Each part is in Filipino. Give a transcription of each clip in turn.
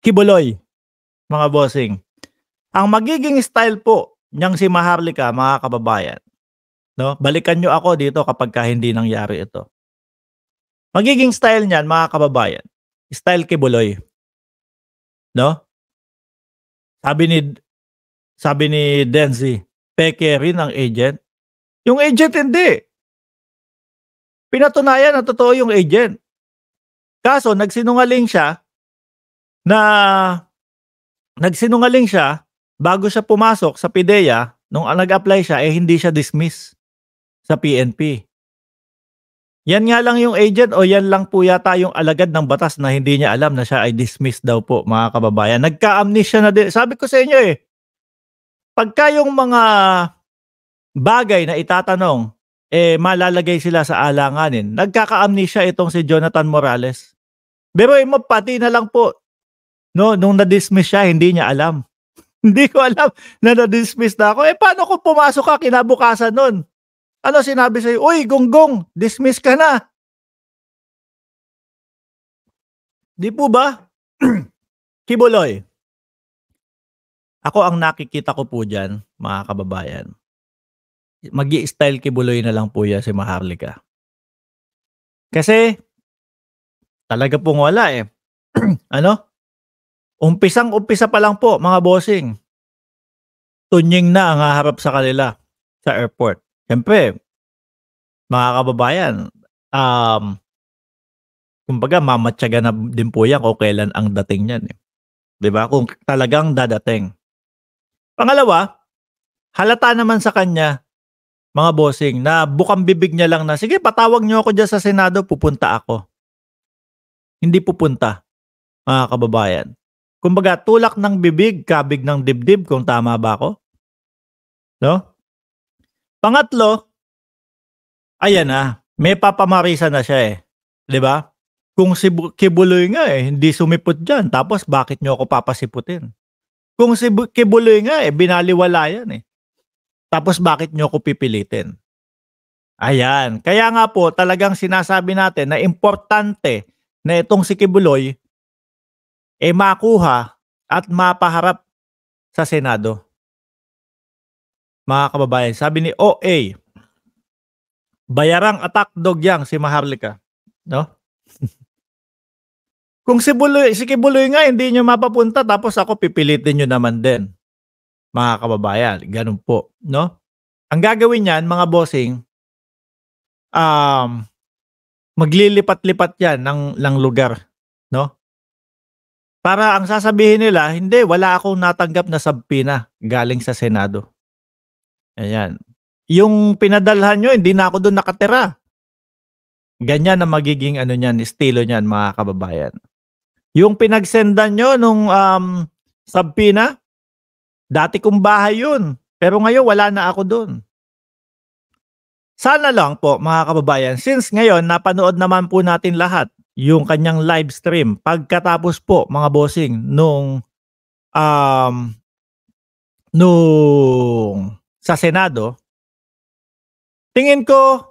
Kibuloy, mga bossing. Ang magiging style po niyang si Maharlika, mga kababayan, 'no, balikan niyo ako dito kapagka hindi nangyari ito. Magiging style niyan, mga kababayan, style Kibuloy, 'no? Sabi ni sabi ni Denzi, peke rin ang agent. Yung agent hindi. Pinatunayan na totoo yung agent. Kaso na nagsinungaling siya bago siya pumasok sa PIDEA nung nag-apply siya, hindi siya dismiss sa PNP. Yan nga lang yung agent o yan lang po yata yung alagad ng batas na hindi niya alam na siya ay dismissed daw po, mga kababayan. Nagka-amnesia na din. Sabi ko sa inyo pagka yung mga bagay na itatanong, malalagay sila sa alanganin. Nagkaka-amnesia itong si Jonathan Morales. Pero pati na lang po, no, nung na-dismiss siya, hindi niya alam. Hindi ko alam na na-dismiss na ako. Paano kung pumasok ka kinabukasan nun? Ano sinabi sa'yo? Uy, Gonggong, dismiss ka na. Di po ba? Kibuloy. Ako ang nakikita ko po dyan, mga kababayan. Magi-style Kibuloy na lang po yan si Maharlika. Kasi, talaga pong wala ano? Umpisang-umpisa pa lang po, mga bossing. Tunying na ang haharap sa kanila sa airport. Siyempre, mga kababayan, kumbaga mamatyaga na din po yan kung kailan ang dating niyan. Diba? Kung talagang dadating. Pangalawa, halata naman sa kanya, mga bossing, na bukang bibig niya lang na, sige, patawag niyo ako dyan sa Senado, pupunta ako. Hindi pupunta, mga kababayan. Kumbaga, tulak ng bibig, kabig ng dibdib, kung tama ba ako? No? Pangatlo, ayan na, may papamarisa na siya 'di ba? Kung si Kibuloy nga hindi sumipot diyan, tapos bakit niyo ako papasiputin? Kung si Kibuloy nga binaliwala yan tapos bakit niyo ako pipilitin? Ayan, kaya nga po talagang sinasabi natin na importante na itong si Kibuloy makuha at mapaharap sa Senado. Mga kababayan, sabi ni OA, bayarang attack dog yang si Maharlika, no? Kung si Kibuloy nga hindi niyo mapapunta, tapos ako pipilitin niyo naman din. Mga kababayan, ganun po, no? Ang gagawin niyan, mga bossing, maglilipat-lipat yan ng lugar, no? Para ang sasabihin nila, hindi, wala akong natanggap na subpoena galing sa Senado. Ayan. Yung pinadalhan nyo, hindi na ako doon nakatira. Ganyan na magiging estilo niyan, mga kababayan. Yung pinagsendan nyo nung subpoena, dati kong bahay yun. Pero ngayon, wala na ako doon. Sana lang po, mga kababayan, since ngayon, napanood naman po natin lahat yung kanyang live stream. Pagkatapos po, mga bossing, nung sa Senado, tingin ko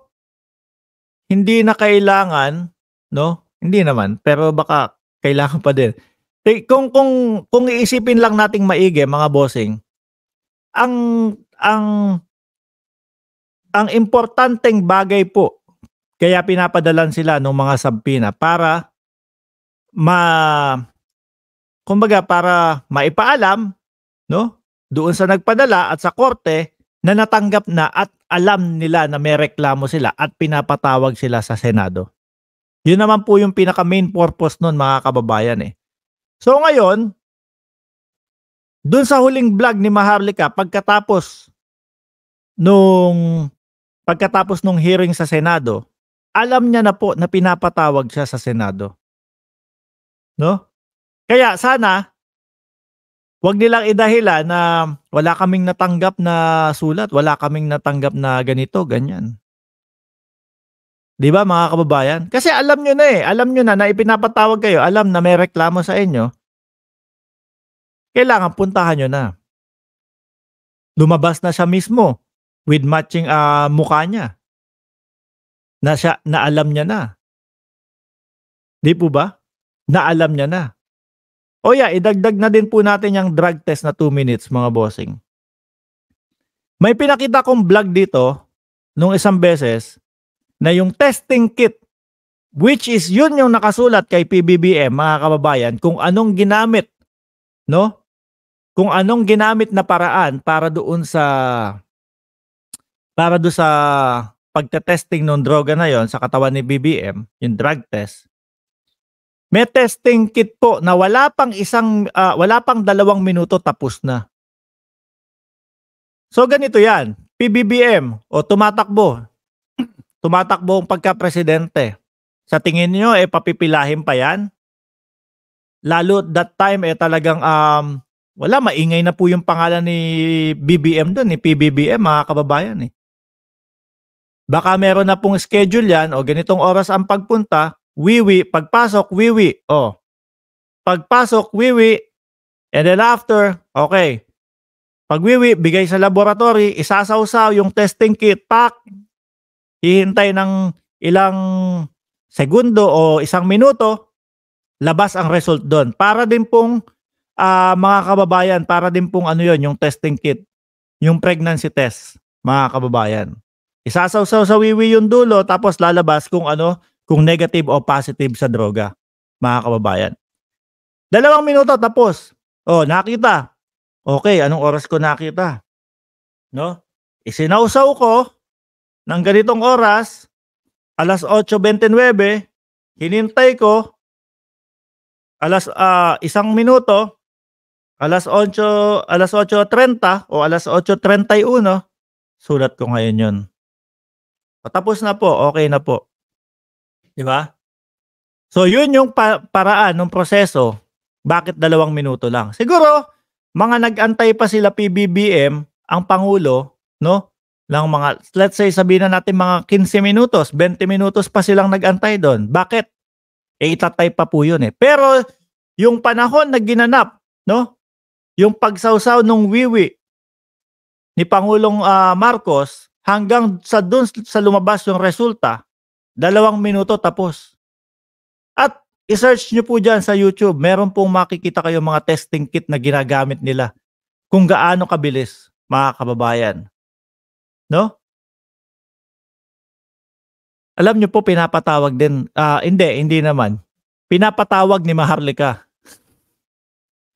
hindi na kailangan, no? Hindi naman, pero baka kailangan pa din. Kung iisipin lang nating maigi, mga bossing, ang importanteng bagay po kaya pinapadalan sila ng mga subpoena para kumbaga para maipaalam, no, doon sa nagpadala at sa korte na natanggap na at alam nila na may reklamo sila at pinapatawag sila sa Senado. Yun naman po yung pinaka main purpose nun, mga kababayan So ngayon, dun sa huling vlog ni Maharlika pagkatapos nung hearing sa Senado, alam niya na po na pinapatawag siya sa Senado. No? Kaya sana wag nilang idahilan na wala kaming natanggap na sulat, wala kaming natanggap na ganito, ganyan. 'Di ba, mga kababayan? Kasi alam niyo na ipinapatawag kayo, alam na may reklamo sa inyo. Kailangan puntahan niyo na. Lumabas na siya mismo with matching mukha niya. Na alam niya na. 'Di po ba? Na alam niya na. O yeah, idagdag na din po natin yung drug test na 2 minutes mga bossing. May pinakita kong vlog dito nung isang beses na yung testing kit, which is yun yung nakasulat kay PBBM mga kababayan, kung anong ginamit, no? Kung anong ginamit na paraan para doon sa pagte-testing ng droga na yon sa katawan ni BBM, yung drug test. May testing kit po na wala pang 2 minuto tapos na. So ganito 'yan, PBBM o tumatakbo ang pagka-presidente. Sa tingin niyo papipilahin pa 'yan? Lalo that time talagang wala, maingay na po yung pangalan ni BBM doon, ni PBBM mga kababayan eh. Baka meron na pong schedule 'yan o ganitong oras ang pagpunta, wiwi, pagpasok wiwi. Pagpasok wiwi, and then after, okay. Pagwiwi, bigay sa laboratory, isasawsaw yung testing kit, pak. Hihintay ng ilang segundo o 1 minuto, labas ang result doon. Para din pong mga kababayan, para din pong ano yon, yung testing kit, yung pregnancy test, mga kababayan. Isasawsaw sa wiwi yung dulo, tapos lalabas kung kung negative o positive sa droga, mga kababayan. 2 minuto tapos. Nakita. Okay, anong oras ko nakita? No? Isinawsaw ko ng ganitong oras, 8:29, hinintay ko 1 minuto, 8:30 o 8:31, sulat ko ngayon 'yon. Patapos na po, okay na po. 'Di ba? So 'yun yung paraan ng proseso. Bakit 2 minuto lang? Siguro mga nag-antay pa sila PBBM, ang Pangulo, no? Ng mga, let's say sabihin na natin mga 15 minutos, 20 minutos pa silang nag-antay doon. Bakit? Itatay pa po yun eh. Pero yung panahon na ginanap, no? Yung pagsawsaw nung wiwi ni Pangulong Marcos hanggang sa dun sa lumabas yung resulta, 2 minuto tapos. At i-search nyo po dyan sa YouTube, meron pong makikita kayo mga testing kit na ginagamit nila. Kung gaano kabilis, mga kababayan. No? Alam nyo po, pinapatawag din. Hindi naman. Pinapatawag ni Maharlika.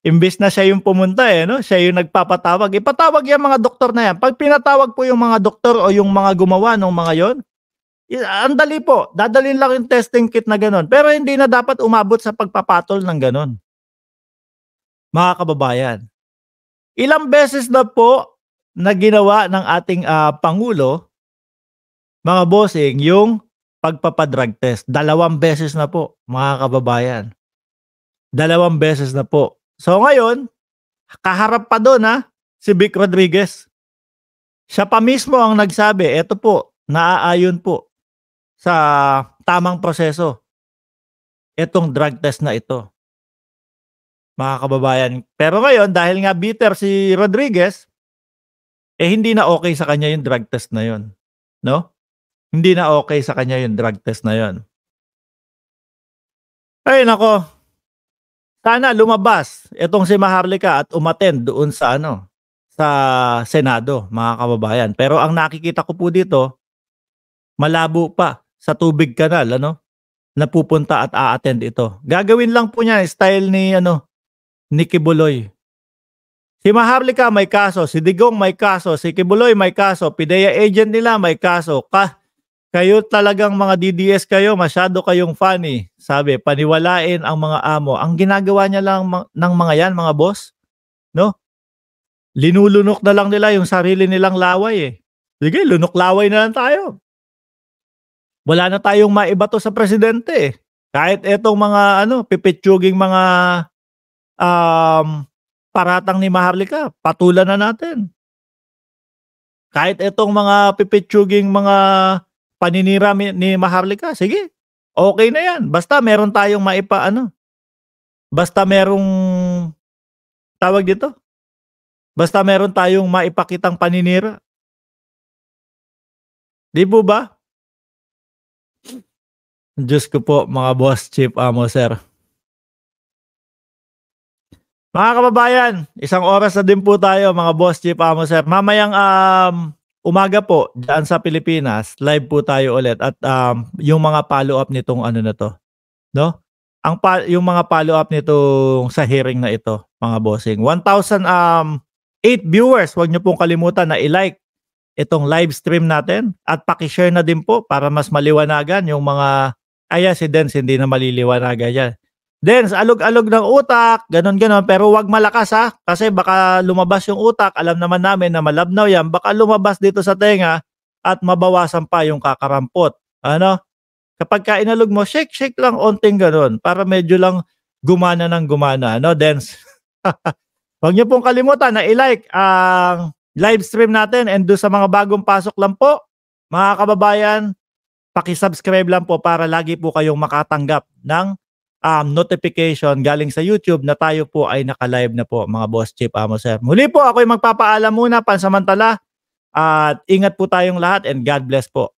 Imbis na siya yung pumunta no? Siya yung nagpapatawag. Ipatawag yung mga doktor na yan. Pag pinatawag po yung mga doktor o yung mga gumawa ng mga yon, ang dali po, dadalhin lang yung testing kit na gano'n. Pero hindi na dapat umabot sa pagpapatol ng gano'n. Mga kababayan, ilang beses na po na ginawa ng ating Pangulo, mga bossing, yung pagpapadrug test. 2 beses na po, mga kababayan. 2 beses na po. So ngayon, kaharap pa doon si Vic Rodriguez. Siya pa mismo ang nagsabi, eto po, naaayon po sa tamang proseso itong drug test na ito, mga kababayan. Pero ngayon, dahil nga bitter si Rodriguez, hindi na okay sa kanya yung drug test na yon, no? Hindi na okay sa kanya yung drug test na yon. Ay nako, sana lumabas itong si Maharlika at umattend doon sa sa Senado, mga kababayan. Pero ang nakikita ko po dito, malabo pa sa tubig kanal, na pupunta at a-attend ito. Gagawin lang po niya style ni ni Kibuloy. Si Maharlika may kaso, si Digong may kaso, si Kibuloy may kaso, PIDEA agent nila may kaso. Kayo talagang mga DDS kayo, masyado kayong funny. Sabi, paniwalain ang mga amo. Ang ginagawa niya lang ng mga yan, mga boss, no? Linulunok na lang nila yung sarili nilang laway eh. Sige, lunok laway na lang tayo. Wala na tayong maibato sa presidente eh. Kahit etong mga pipitsuging mga paratang ni Maharlika, patulan na natin. Kahit etong mga pipitsuging mga paninira ni Maharlika, sige, okay na yan. Basta meron tayong basta merong tawag dito, basta meron tayong maipakitang paninira. Di po ba? Diyos ko po, mga boss, chief amo, sir. Mga kababayan, isang oras na din po tayo mga Boss Chief Amo Sir. Mamayang umaga po diyan sa Pilipinas, live po tayo ulit at yung mga follow-up nitong ano na 'to, 'no? Yung mga follow-up nitong sa hearing na ito, mga bossing. 1,008 viewers, 'wag niyo pong kalimutan na i-like itong live stream natin at paki-share na din po para mas maliwanagan yung mga si Dens hindi na maliliwanagan yan. Dens, alog-alog ng utak, ganon-ganon, pero wag malakas ha, kasi baka lumabas yung utak, alam naman namin na malabnaw yan, baka lumabas dito sa tenga at mabawasan pa yung kakarampot. Ano? Kapag ka inalog mo, shake lang onting ganon, para medyo lang gumana ng gumana, ano, Dens? Huwag niyo pong kalimutan na i-like ang live stream natin and do sa mga bagong pasok lang po, mga kababayan, paki-subscribe lang po para lagi po kayong makatanggap ng notification galing sa YouTube na tayo po ay naka-live na po, mga Boss Chief Amo Sir. Muli po ako'y magpapaalam muna pansamantala at ingat po tayong lahat and God bless po.